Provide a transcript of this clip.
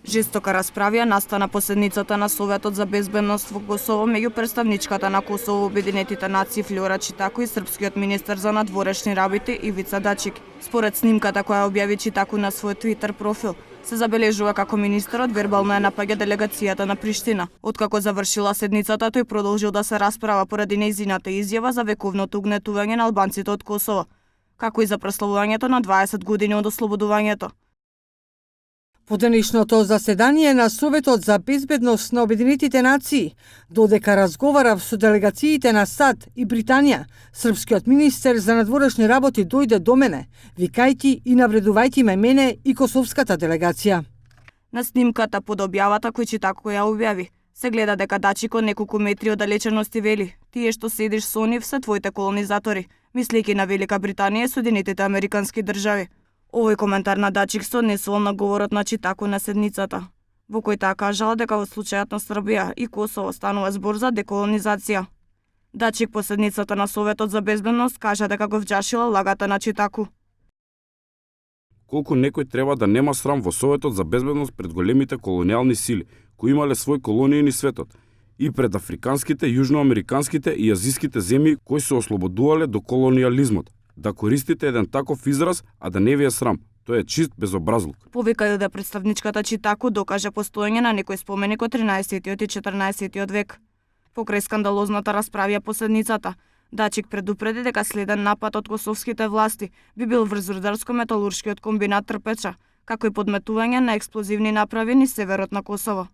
Жестока расправа настана по седницата на Советот за безбедност во Косово меѓу представничката на Косово во Обединетите нации Флора Читако и српскиот министер за надворешни работи Ивица Дачик. Според снимката која објави Читако на својот Твитер профил, се забележува како министерот вербално ја напаѓа делегацијата на Приштина. Откако завршила седницата, тој продолжил да се расправа поради нејзината изјава за вековното угнетување на албанците од Косово, како и за прославувањето на 20 години од ослободувањето. По денешното заседание на Советот за безбедност на Обединетите нации, додека разговарав со делегациите на САД и Британија, српскиот министер за надворешни работи дојде до мене, викајќи и навредувајќи ме мене и косовската делегација. На снимката под објавата кој Читако ја објави, се гледа дека Дачико неколку метри оддалечености вели: "Тие што седиш со нив се твоите колонизатори", мислејќи на Велика Британија и Соединетите Американски држави. Овој коментар на Дачик се однесувал на говорот на Читако на седницата, во кој таа кажала дека во случајот на Србија и Косово станува збор за деколонизација. Дачик по седницата на Советот за безбедност кажа дека го вџашила лагата на Читако. Колку некој треба да нема срам во Советот за безбедност пред големите колонијални сили, кои имале свој колонии низ светот, и пред африканските, јужноамериканските и азиските земји кои се ослободувале до колонијализмот. Да користите еден таков израз, а да не ви е срам. Тој е чист безобразлук. Повика да представничката Читако докаже постоење на некој споменик од 13-тиот и 14-тиот век. Покрај скандалозната расправа по седницата, Дачик предупреди дека следен напад од косовските власти би бил врз рударско-металуршкиот комбинат Трпеча, како и подметување на експлозивни направи низ северот на Косово.